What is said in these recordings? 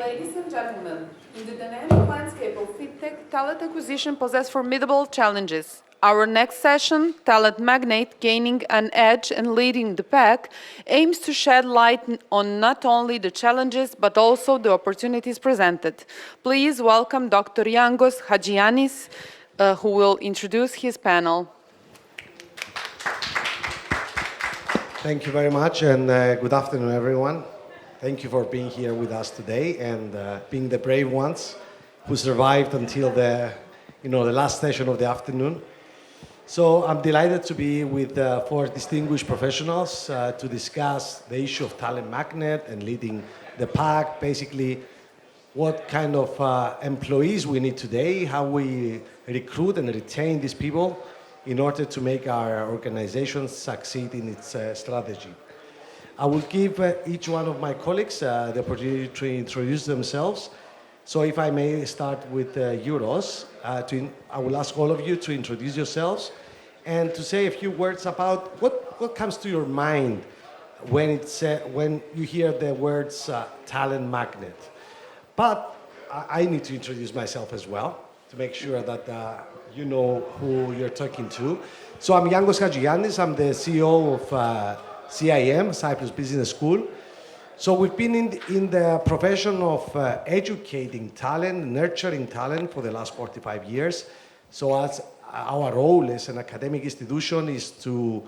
Ladies and gentlemen, in the dynamic landscape of fintech, talent acquisition possesses formidable challenges. Our next session, Talent Magnate Gaining an Edge and Leading the Pack, aims to shed light on not only the challenges but also the opportunities presented. Please welcome Dr. Yangos Hadjiyannis, who will introduce his panel. Thank you very much, and good afternoon, everyone. Thank you for being here with us today and being the brave ones who survived until the last session of the afternoon. So I'm delighted to be with four distinguished professionals to discuss the issue of talent magnet and leading the pack, basically what kind of employees we need today, how we recruit and retain these people in order to make our organization succeed in its strategy. I will give each one of my colleagues the opportunity to introduce themselves. So if I may start with HRus, I will ask all of you to introduce yourselves and to say a few words about what comes to your mind when you hear the words talent magnet. But I need to introduce myself as well to make sure that you know who you're talking to. So I'm Yangos Hadjiyannis. I'm the CEO of CIM-Cyprus Business School. So we've been in the profession of educating talent, nurturing talent for the last 45 years. So as our role as an academic institution is to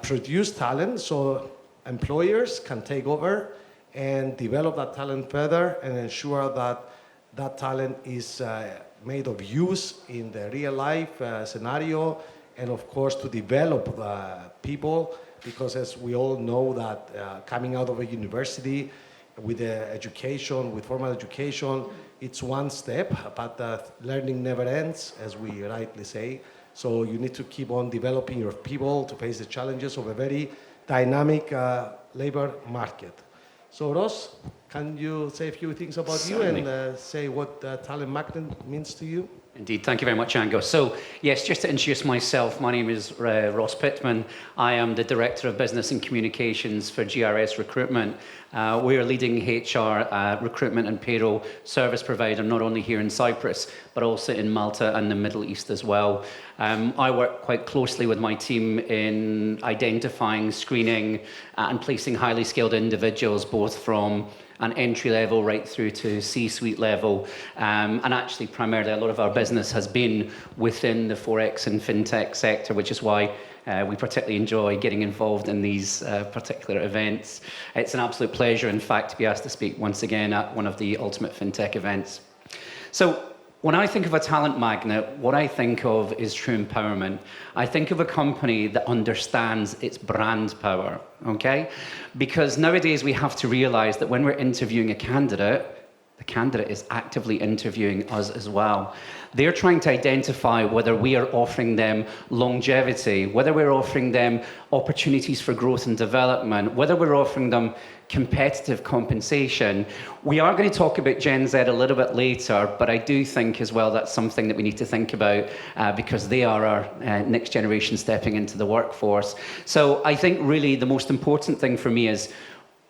produce talent so employers can take over and develop that talent further and ensure that that talent is made of use in the real life scenario, and of course to develop people, because as we all know that coming out of a university with education, with formal education, it's one step, but learning never ends, as we rightly say. So you need to keep on developing your people to face the challenges of a very dynamic labor market. So Ross, can you say a few things about Certainly. you and say what talent magnet means to you? Indeed, thank you very much, Yangos. So, yes, just to introduce myself, my name is Ross Pitman. I am the Director of Business and Communications for GRS Recruitment. We are leading HR recruitment and payroll service provider, not only here in Cyprus, but also in Malta and the Middle East as well. I work quite closely with my team in identifying, screening, and placing highly skilled individuals, both from an entry level right through to C-suite level. And actually, primarily, a lot of our business has been within the Forex and fintech sector, which is why we particularly enjoy getting involved in these particular events. It's an absolute pleasure, in fact, to be asked to speak once again at one of the Ultimate FinTech events. So, when I think of a talent magnet, what I think of is true empowerment. I think of a company that understands its brand power, okay? Because nowadays we have to realize that when we're interviewing a candidate, the candidate is actively interviewing us as well. They're trying to identify whether we are offering them longevity, whether we're offering them opportunities for growth and development, whether we're offering them competitive compensation. We are going to talk about Gen Z a little bit later, but I do think as well that's something that we need to think about because they are our next generation stepping into the workforce. So I think really the most important thing for me is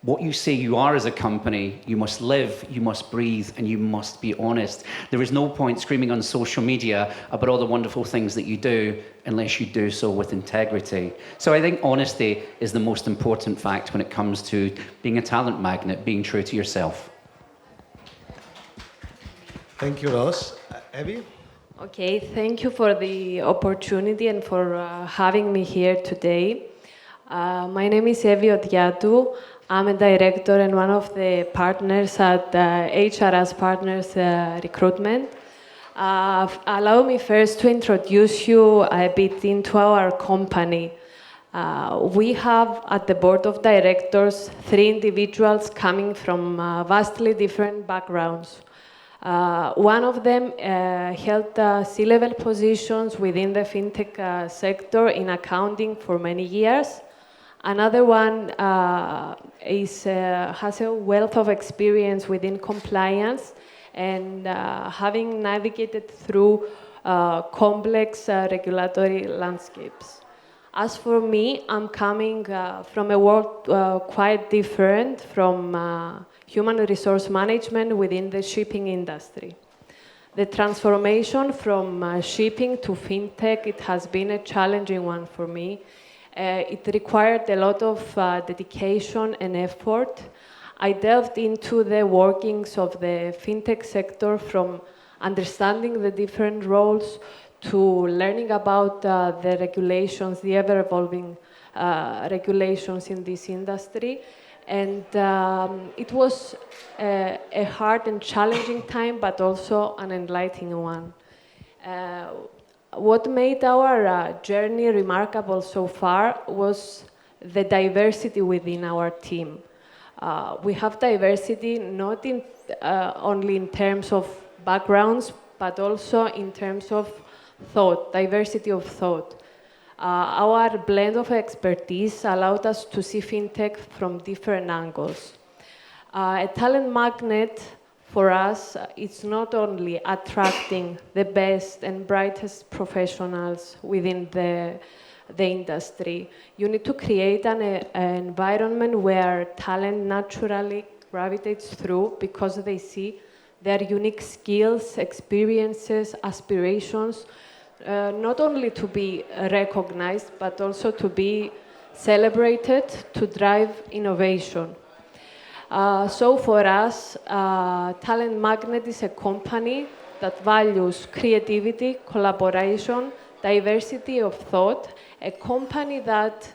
what you say you are as a company, you must live, you must breathe, and you must be honest. There is no point screaming on social media about all the wonderful things that you do unless you do so with integrity. So I think honesty is the most important fact when it comes to being a talent magnet, being true to yourself. Thank you, Ross. Evi? Okay, thank you for the opportunity and for having me here today. My name is Evi Odiatou. I'm a director and one of the partners at HRus Partners Recruitment. Allow me first to introduce you a bit into our company. We have at the board of directors 3 individuals coming from vastly different backgrounds. One of them held C-level positions within the fintech sector in accounting for many years. Another one has a wealth of experience within compliance and having navigated through complex regulatory landscapes. As for me, I'm coming from a world quite different from human resource management within the shipping industry. The transformation from shipping to fintech, it has been a challenging one for me. It required a lot of dedication and effort. I delved into the workings of the fintech sector, from understanding the different roles to learning about the regulations, the ever-evolving regulations in this industry. And it was a hard and challenging time, but also an enlightening one. What made our journey remarkable so far was the diversity within our team. We have diversity not only in terms of backgrounds, but also in terms of thought, diversity of thought. Our blend of expertise allowed us to see fintech from different angles. A talent magnet for us, it's not only attracting the best and brightest professionals within the industry. You need to create an environment where talent naturally gravitates through because they see their unique skills, experiences, aspirations, not only to be recognized, but also to be celebrated, to drive innovation. So for us, Talent Magnet is a company that values creativity, collaboration, diversity of thought, a company that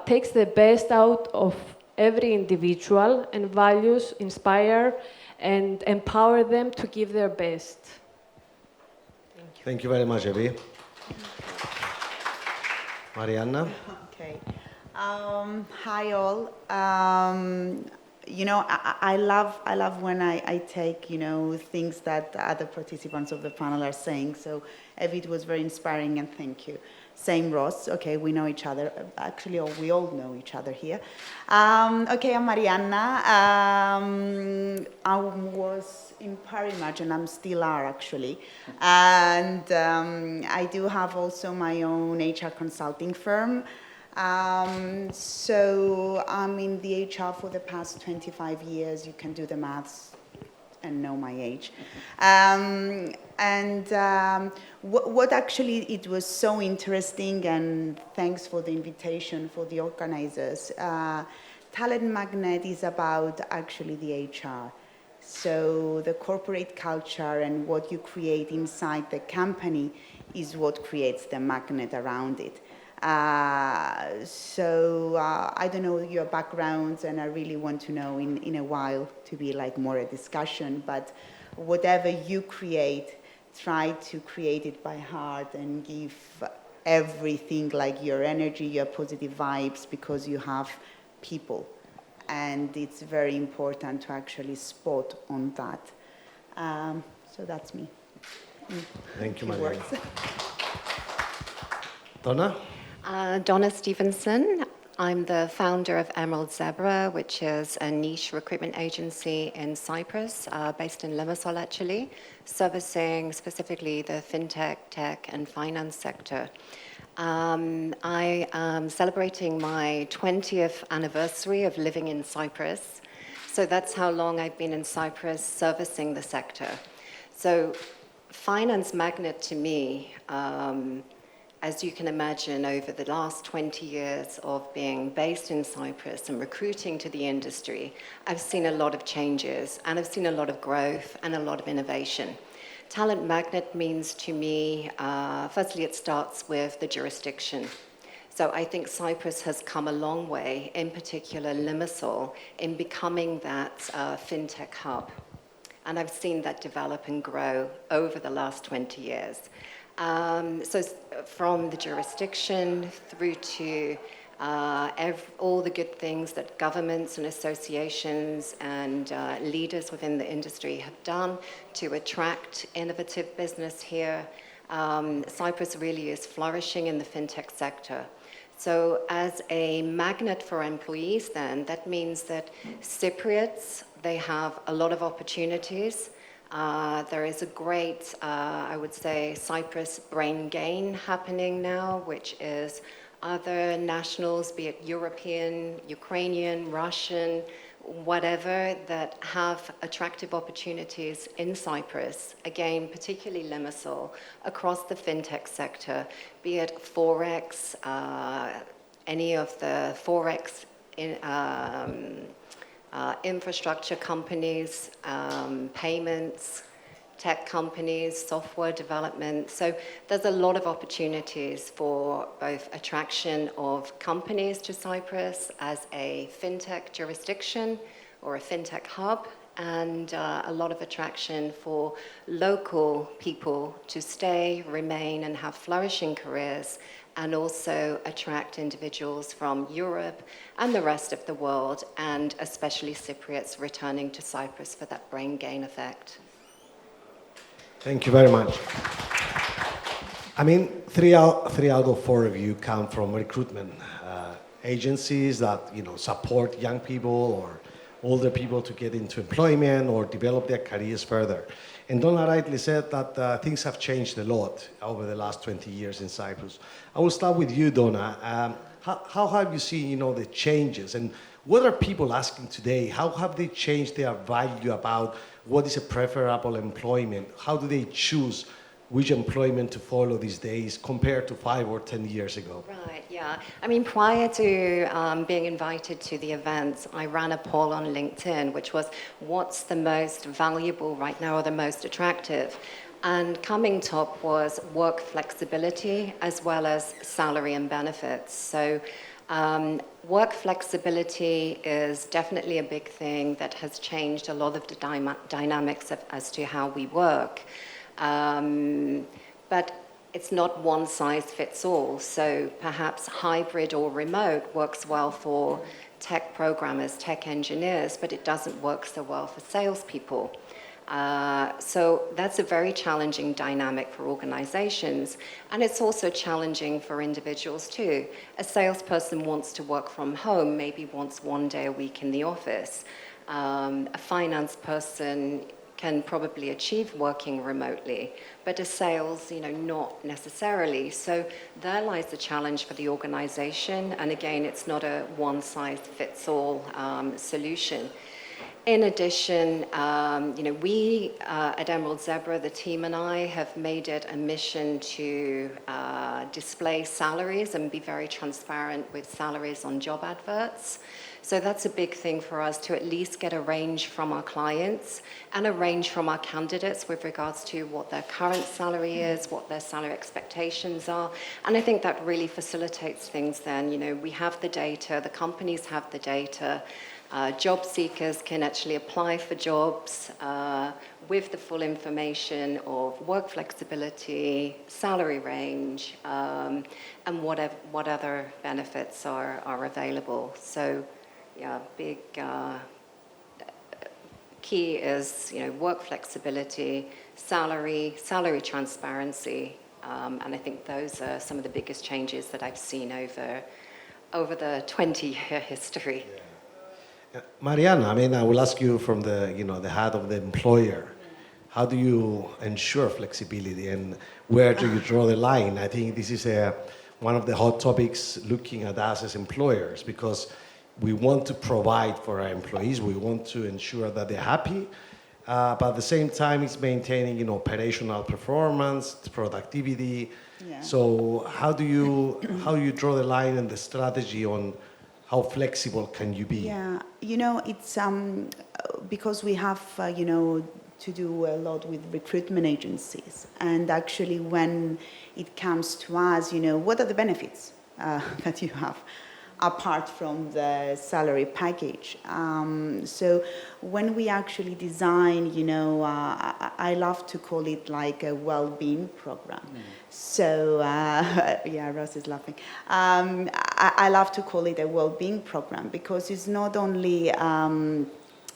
takes the best out of every individual and values, inspire, and empower them to give their best. Thank you very much, Evi. Marianna? Okay. Hi all. I love when I take, things that other participants of the panel are saying. So, Evi, it was very inspiring, and thank you. Same, Ross. Okay, we know each other. Actually, we all know each other here. Okay, I'm Marianna. I was in Parimage, and I'm still are, actually. And I do have also my own HR consulting firm. So I'm in the HR for the past 25 years. You can do the maths and know my age. What actually, it was so interesting, and thanks for the invitation for the organizers. Talent Magnet is about actually the HR. So the corporate culture and what you create inside the company is what creates the magnet around it. I don't know your backgrounds, and I really want to know in a while, to be like more a discussion, but whatever you create, try to create it by heart and give everything, like your energy, your positive vibes, because you have people, and it's very important to actually spot on that. So that's me. Thank you, Marianna. Donna? Donna Stevenson. I'm the founder of Emerald Zebra, which is a niche recruitment agency in Cyprus, based in Limassol actually, servicing specifically the fintech, tech, and finance sector. I am celebrating my 20th anniversary of living in Cyprus. So that's how long I've been in Cyprus servicing the sector. So Finance Magnet to me, as you can imagine, over the last 20 years of being based in Cyprus and recruiting to the industry, I've seen a lot of changes, and I've seen a lot of growth and a lot of innovation. Talent Magnet means to me, firstly, it starts with the jurisdiction. So I think Cyprus has come a long way, in particular Limassol, in becoming that fintech hub. And I've seen that develop and grow over the last 20 years. So from the jurisdiction through to all the good things that governments and associations and leaders within the industry have done to attract innovative business here, Cyprus really is flourishing in the fintech sector. So as a magnet for employees then, that means that Cypriots, they have a lot of opportunities. There is a great, I would say, Cyprus brain gain happening now, which is other nationals, be it European, Ukrainian, Russian, whatever, that have attractive opportunities in Cyprus, again, particularly Limassol, across the fintech sector, be it Forex, any of the Forex infrastructure companies, payments, tech companies, software development. So there's a lot of opportunities for both attraction of companies to Cyprus as a fintech jurisdiction or a fintech hub, and a lot of attraction for local people to stay, remain, and have flourishing careers, and also attract individuals from Europe and the rest of the world, and especially Cypriots returning to Cyprus for that brain gain effect. Thank you very much. I mean, three out of four of you come from recruitment agencies that support young people or older people to get into employment or develop their careers further. And Donna rightly said that things have changed a lot over the last 20 years in Cyprus. I will start with you, Donna. How have you seen the changes, and what are people asking today? How have they changed their value about what is a preferable employment? How do they choose which employment to follow these days compared to 5 or 10 years ago? Right, yeah. I mean, prior to being invited to the events, I ran a poll on LinkedIn, which was what's the most valuable right now or the most attractive? And coming top was work flexibility as well as salary and benefits. So work flexibility is definitely a big thing that has changed a lot of the dynamics as to how we work. But it's not one size fits all. So perhaps hybrid or remote works well for tech programmers, tech engineers, but it doesn't work so well for salespeople. So that's a very challenging dynamic for organizations, and it's also challenging for individuals too. A salesperson wants to work from home, maybe once 1 day a week in the office. A finance person can probably achieve working remotely, but a sales, not necessarily. So there lies the challenge for the organization, and again, it's not a one-size-fits-all solution. In addition, we at Emerald Zebra, the team and I, have made it a mission to display salaries and be very transparent with salaries on job adverts. So that's a big thing for us, to at least get a range from our clients and a range from our candidates with regards to what their current salary is, what their salary expectations are. And I think that really facilitates things then. We have the data, the companies have the data. Job seekers can actually apply for jobs with the full information of work flexibility, salary range, and what other benefits are available. So, yeah, big key is work flexibility, salary transparency, and I think those are some of the biggest changes that I've seen over the 20-year history. Yeah. Marianna, I will ask you from the hat of the employer. How do you ensure flexibility, and where do you draw the line? I think this is one of the hot topics looking at us as employers, because we want to provide for our employees. We want to ensure that they're happy, but at the same time, it's maintaining operational performance, productivity. Yeah. So how do you draw the line and the strategy on how flexible can you be? Yeah, it's because we have, to do a lot with recruitment agencies. And actually, when it comes to us, what are the benefits that you have apart from the salary package? So when we actually design, I love to call it like a well-being program. So, yeah, Ross is laughing. I love to call it a well-being program because it's not only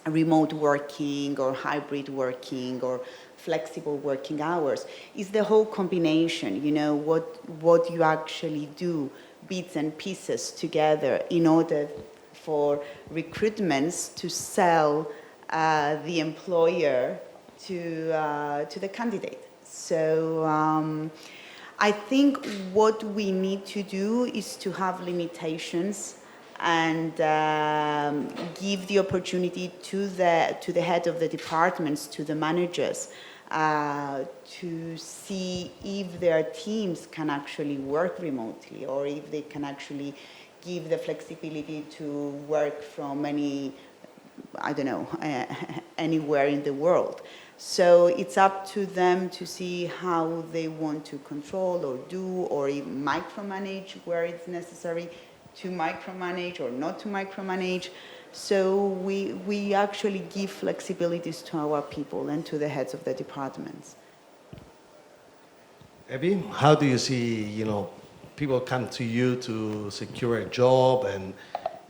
remote working or hybrid working or flexible working hours. It's the whole combination, what you actually do, bits and pieces together in order for recruitments to sell the employer to the candidate. So I think what we need to do is to have limitations and give the opportunity to the head of the departments, to the managers, to see if their teams can actually work remotely, or if they can actually give the flexibility to work from anywhere in the world. So it's up to them to see how they want to control or do, or even micromanage where it's necessary to micromanage or not to micromanage. So we actually give flexibilities to our people and to the heads of the departments. Evi, how do you see, people come to you to secure a job, and,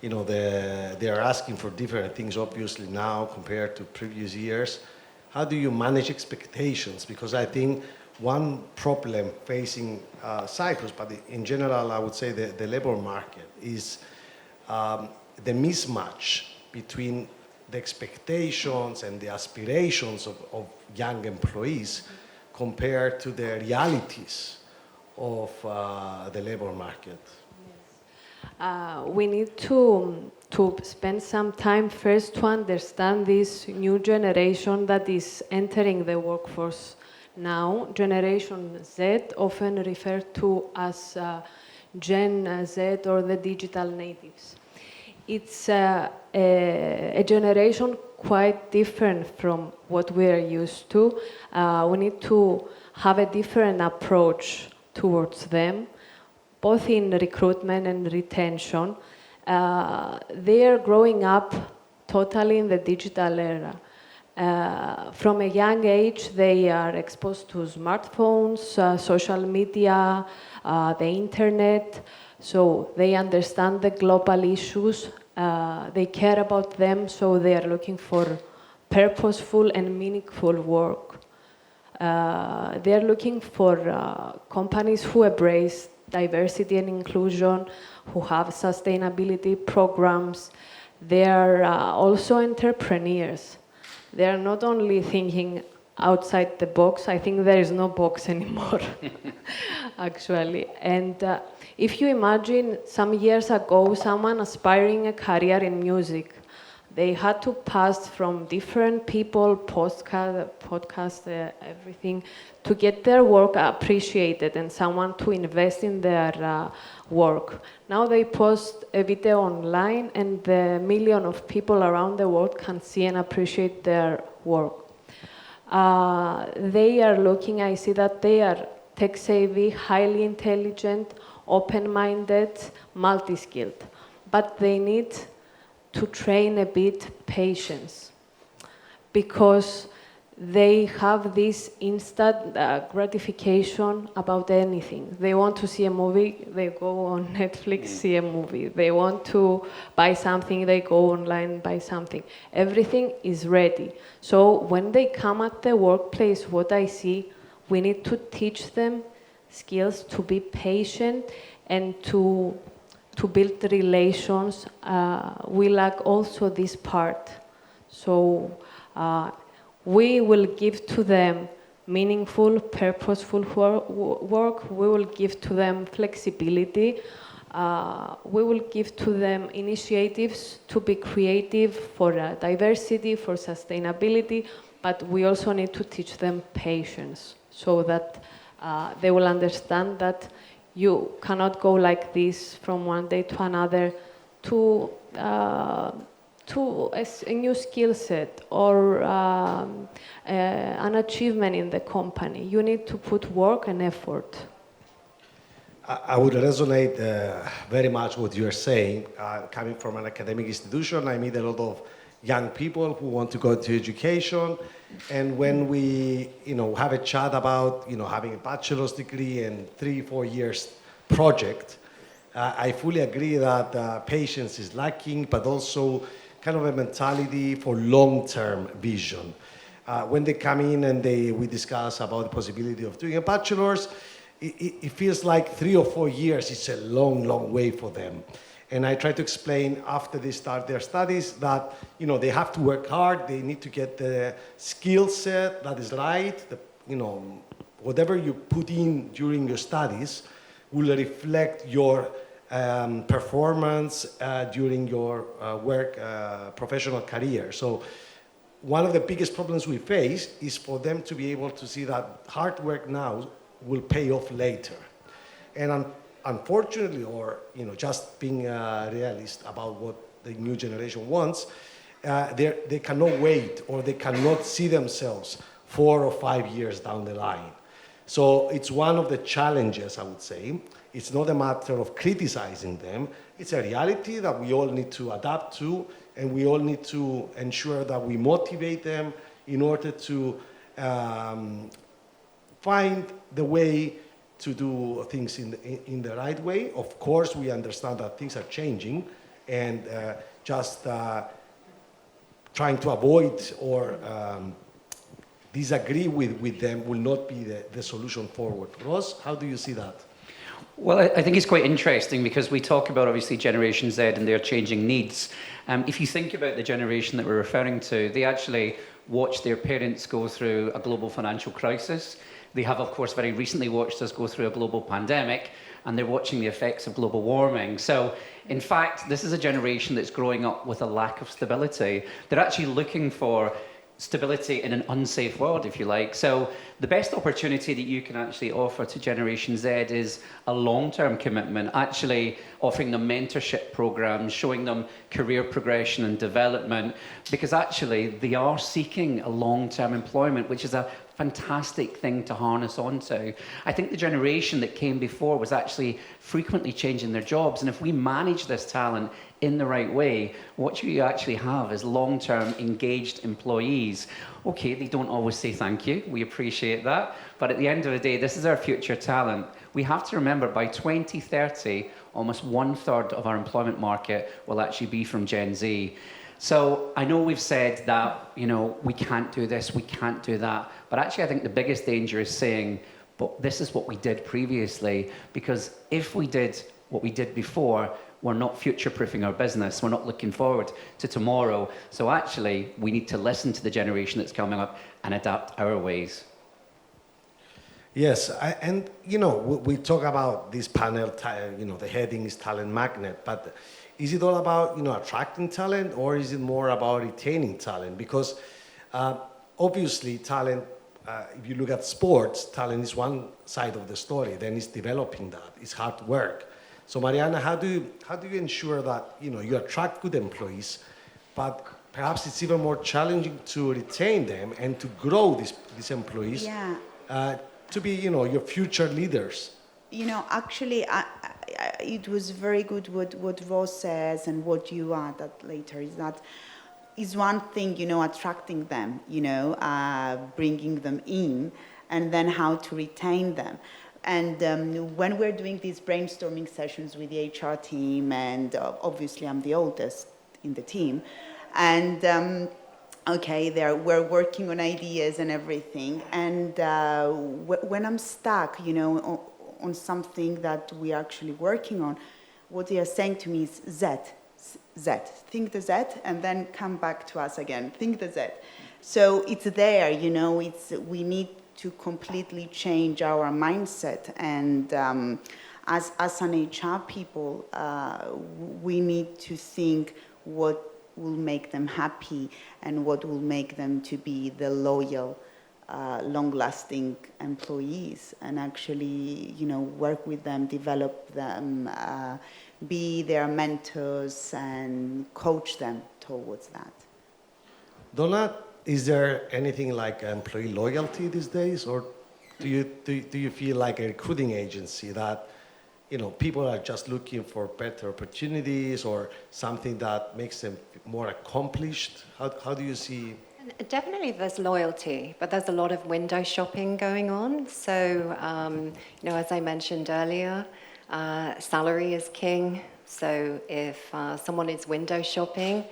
they are asking for different things, obviously, now compared to previous years. How do you manage expectations? Because I think one problem facing Cyprus, but in general, I would say the labor market, is the mismatch between the expectations and the aspirations of young employees compared to the realities of the labor market. We need to spend some time first to understand this new generation that is entering the workforce now. Generation Z, often referred to as Gen Z or the digital natives. It's a generation quite different from what we are used to. We need to have a different approach towards them, both in recruitment and retention. They are growing up totally in the digital era. From a young age, they are exposed to smartphones, social media, the internet, so they understand the global issues. They care about them, so they are looking for purposeful and meaningful work. They are looking for companies who embrace diversity and inclusion, who have sustainability programs. They are also entrepreneurs. They are not only thinking outside the box. I think there is no box anymore, actually. And if you imagine some years ago, someone aspiring a career in music, they had to pass from different people, podcasts, everything, to get their work appreciated and someone to invest in their work. Now they post a video online and the million of people around the world can see and appreciate their work. They are looking, I see that they are tech-savvy, highly intelligent, open-minded, multi-skilled. But they need to train a bit patience, because they have this instant gratification about anything. They want to see a movie, they go on Netflix, see a movie. They want to buy something, they go online, buy something. Everything is ready. So when they come at the workplace, what I see, we need to teach them skills to be patient and to build relations. We lack also this part. So we will give to them meaningful, purposeful work. We will give to them flexibility. We will give to them initiatives to be creative for diversity, for sustainability, but we also need to teach them patience so that they will understand that you cannot go like this from one day to another to a new skill set or an achievement in the company. You need to put work and effort. I would resonate very much what you're saying. Coming from an academic institution, I meet a lot of young people who want to go to education, and when we have a chat about having a bachelor's degree and 3-4 years project, I fully agree that patience is lacking, but also kind of a mentality for long-term vision. When they come in and we discuss about the possibility of doing a bachelor's, it feels like 3 or 4 years is a long, long way for them. And I try to explain after they start their studies that they have to work hard, they need to get the skill set that is right, whatever you put in during your studies will reflect your performance during your professional career. So one of the biggest problems we face is for them to be able to see that hard work now will pay off later. And unfortunately, or just being realist about what the new generation wants, they cannot wait, or they cannot see themselves 4 or 5 years down the line. So it's one of the challenges, I would say. It's not a matter of criticizing them. It's a reality that we all need to adapt to, and we all need to ensure that we motivate them in order to find the way to do things in the right way. Of course, we understand that things are changing, and just trying to avoid or disagree with them will not be the solution forward. Ross, how do you see that? Well, I think it's quite interesting because we talk about, obviously, Generation Z and their changing needs. If you think about the generation that we're referring to, they actually watched their parents go through a global financial crisis. They have, of course, very recently watched us go through a global pandemic, and they're watching the effects of global warming. So, in fact, this is a generation that's growing up with a lack of stability. They're actually looking for stability in an unsafe world, if you like. So the best opportunity that you can actually offer to Generation Z is a long-term commitment, actually offering them mentorship programs, showing them career progression and development, because actually they are seeking a long-term employment, which is a fantastic thing to harness onto. I think the generation that came before was actually frequently changing their jobs, and if we manage this talent in the right way, what you actually have is long-term engaged employees. Okay, they don't always say thank you, we appreciate that, but at the end of the day, this is our future talent. We have to remember by 2030, almost 1/3 of our employment market will actually be from Gen Z. So I know we've said that, we can't do this, we can't do that, but actually I think the biggest danger is saying, but this is what we did previously, because if we did what we did before, we're not future-proofing our business, we're not looking forward to tomorrow. So actually, we need to listen to the generation that's coming up and adapt our ways. Yes, and we talk about this panel, the heading is talent magnet, but is it all about attracting talent, or is it more about retaining talent? Because obviously talent, if you look at sports, talent is one side of the story, then it's developing that, it's hard work. So Marianna, how do you ensure that you attract good employees, but perhaps it's even more challenging to retain them and to grow these employees to be your future leaders? Actually, it was very good what Ross says, and what you add that later is that is one thing, attracting them, bringing them in, and then how to retain them. And when we're doing these brainstorming sessions with the HR team, and obviously I'm the oldest in the team, and we're working on ideas and everything, and when I'm stuck, on something that we're actually working on, what they are saying to me is Z, think the Z, and then come back to us again, think the Z. So it's there, we need to completely change our mindset, and as an HR people, we need to think what will make them happy and what will make them to be the loyal, long-lasting employees, and actually, work with them, develop them, be their mentors, and coach them towards that. Donna, is there anything like employee loyalty these days, or do you feel like a recruiting agency that people are just looking for better opportunities or something that makes them more accomplished? How do you see? Definitely there's loyalty, but there's a lot of window shopping going on. So, as I mentioned earlier, salary is king. So if someone is window shopping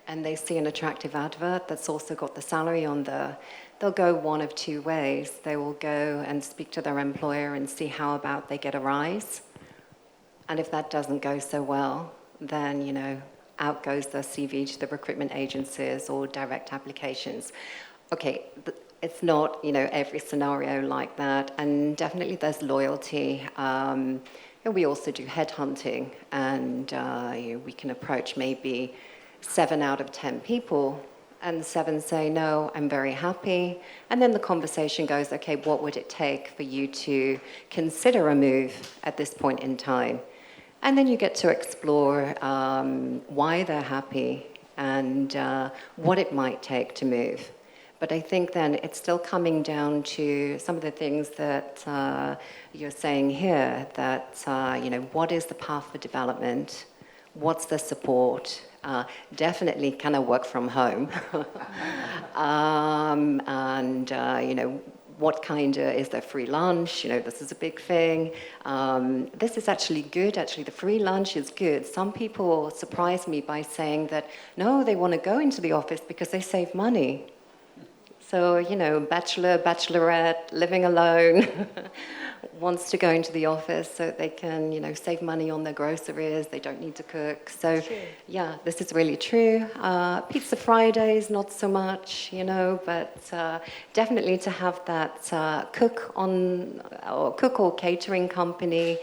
and they see an attractive advert that's also got the salary on there, they'll go one of two ways. They will go and speak to their employer and see how about they get a rise. And if that doesn't go so well, then, out goes the CV to the recruitment agencies or direct applications. Okay, it's not, every scenario like that. And definitely there's loyalty. We also do headhunting, and we can approach maybe 7 out of 10 people, and 7 say, no, I'm very happy. And then the conversation goes, okay, what would it take for you to consider a move at this point in time? And then you get to explore why they're happy and what it might take to move. But I think then it's still coming down to some of the things that you're saying here, that, what is the path for development? What's the support? Definitely, can I work from home? What kind is there free lunch? This is a big thing. This is actually good. Actually, the free lunch is good. Some people surprise me by saying that, no, they want to go into the office because they save money. So, bachelor, bachelorette, living alone, wants to go into the office so that they can, save money on their groceries. They don't need to cook. So, yeah, this is really true. Pizza Fridays, not so much, but definitely to have that cook or catering company.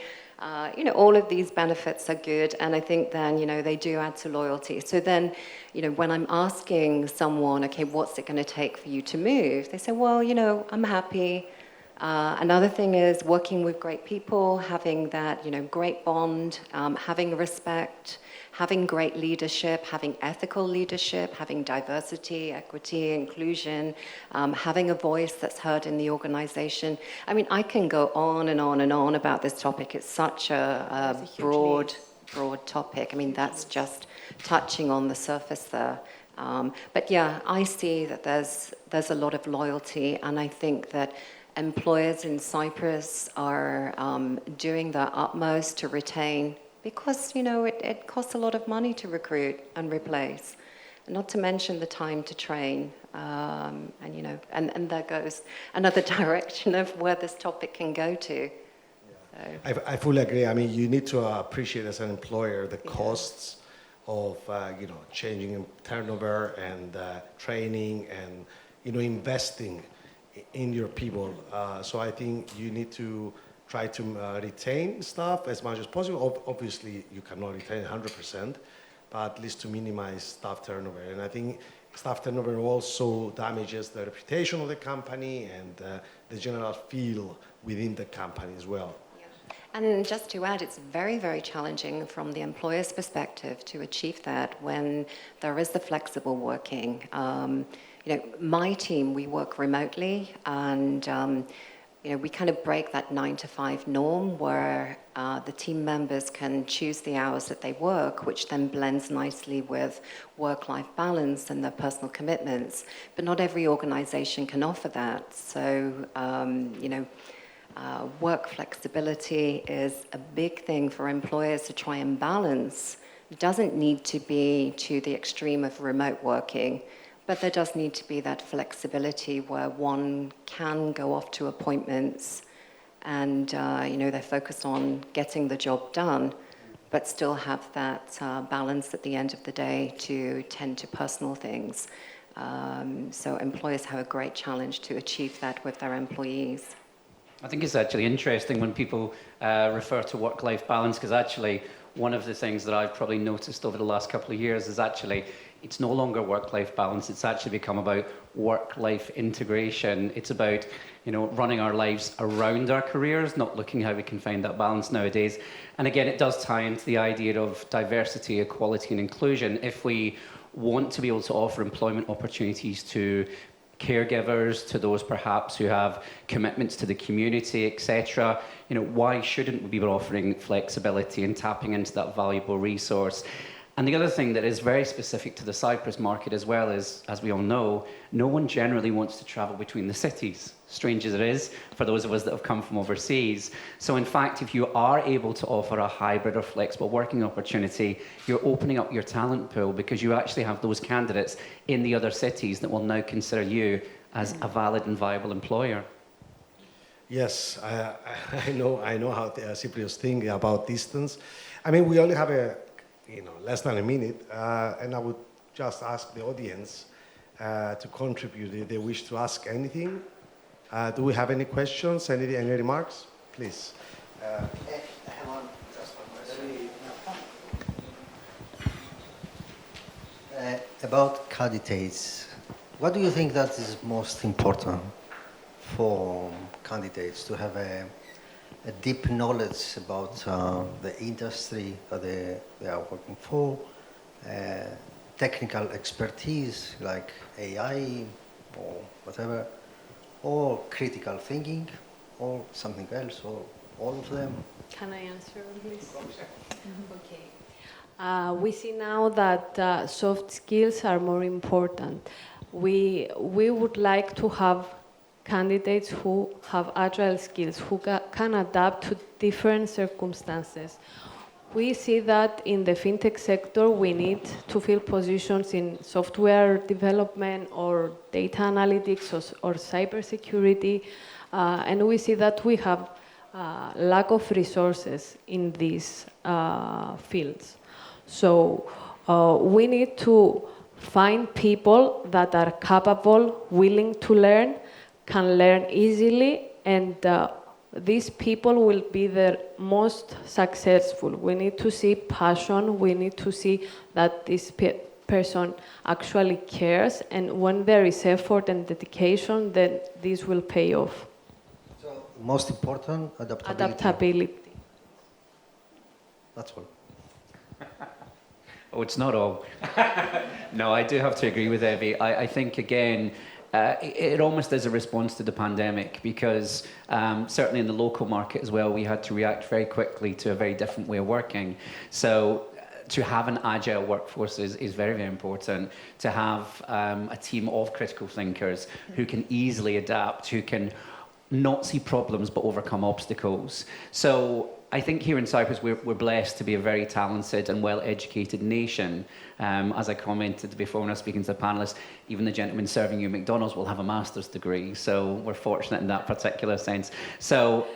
All of these benefits are good, and I think then, they do add to loyalty. So then, when I'm asking someone, okay, what's it going to take for you to move? They say, well, I'm happy. Another thing is working with great people, having that, great bond, having respect, having great leadership, having ethical leadership, having diversity, equity, inclusion, having a voice that's heard in the organization. I mean, I can go on and on and on about this topic. It's such a broad topic. I mean, that's just touching on the surface there. But yeah, I see that there's a lot of loyalty, and I think that employers in Cyprus are doing their utmost to retain, because it costs a lot of money to recruit and replace, not to mention the time to train, and there goes another direction of where this topic can go to. So. I fully agree. I mean, you need to appreciate as an employer the costs of changing turnover and training and investing in your people. So I think you need to try to retain staff as much as possible. Obviously, you cannot retain 100%, but at least to minimize staff turnover. And I think staff turnover also damages the reputation of the company and the general feel within the company as well. And just to add, it's very, very challenging from the employer's perspective to achieve that when there is the flexible working. My team, we work remotely, and we kind of break that 9-to-5 norm where the team members can choose the hours that they work, which then blends nicely with work-life balance and their personal commitments. But not every organization can offer that. So, work flexibility is a big thing for employers to try and balance. It doesn't need to be to the extreme of remote working, but there does need to be that flexibility where one can go off to appointments and, they're focused on getting the job done, but still have that balance at the end of the day to tend to personal things. So employers have a great challenge to achieve that with their employees. I think it's actually interesting when people refer to work-life balance, because actually one of the things that I've probably noticed over the last couple of years is actually it's no longer work-life balance. It's actually become about work-life integration. It's about running our lives around our careers, not looking how we can find that balance nowadays. And again, it does tie into the idea of diversity, equality, and inclusion. If we want to be able to offer employment opportunities to caregivers, to those perhaps who have commitments to the community, etc. Why shouldn't we be offering flexibility and tapping into that valuable resource? And the other thing that is very specific to the Cyprus market as well is, as we all know, no one generally wants to travel between the cities, strange as it is for those of us that have come from overseas. So in fact, if you are able to offer a hybrid or flexible working opportunity, you're opening up your talent pool, because you actually have those candidates in the other cities that will now consider you as a valid and viable employer. Yes, I know how the Cypriots think about distance. I mean, we only have less than a minute, and I would just ask the audience, to contribute if they wish to ask anything. Do we have any questions, any remarks? Please. Hang on, just one question. About candidates, what do you think that is most important for candidates to have a deep knowledge about the industry that they are working for, technical expertise like AI or whatever, or critical thinking, or something else, or all of them? Can I answer, please? Okay. We see now that soft skills are more important. We would like to have candidates who have agile skills, who can adapt to different circumstances. We see that in the fintech sector, we need to fill positions in software development or data analytics or cybersecurity, and we see that we have lack of resources in these fields. So we need to find people that are capable, willing to learn, can learn easily, and these people will be the most successful. We need to see passion, we need to see that this person actually cares, and when there is effort and dedication, then this will pay off. So, most important, adaptability. Adaptability. That's all. Oh, it's not all. No, I do have to agree with Evi. I think, again, it almost is a response to the pandemic because certainly in the local market as well, we had to react very quickly to a very different way of working. So to have an agile workforce is very, very important. To have a team of critical thinkers who can easily adapt, who can not see problems but overcome obstacles. So I think here in Cyprus, we're blessed to be a very talented and well-educated nation. As I commented before when I was speaking to the panelists, even the gentleman serving you at McDonald's will have a master's degree. So we're fortunate in that particular sense. So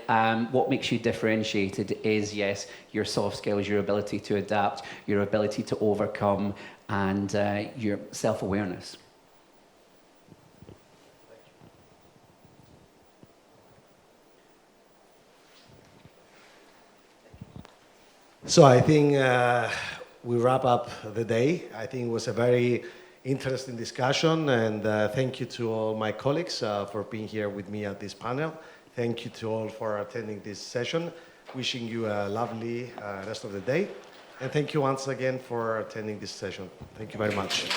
what makes you differentiated is, yes, your soft skills, your ability to adapt, your ability to overcome, and your self-awareness. So I think we wrap up the day. I think it was a very interesting discussion, and thank you to all my colleagues for being here with me at this panel. Thank you to all for attending this session. Wishing you a lovely rest of the day. And thank you once again for attending this session. Thank you very much.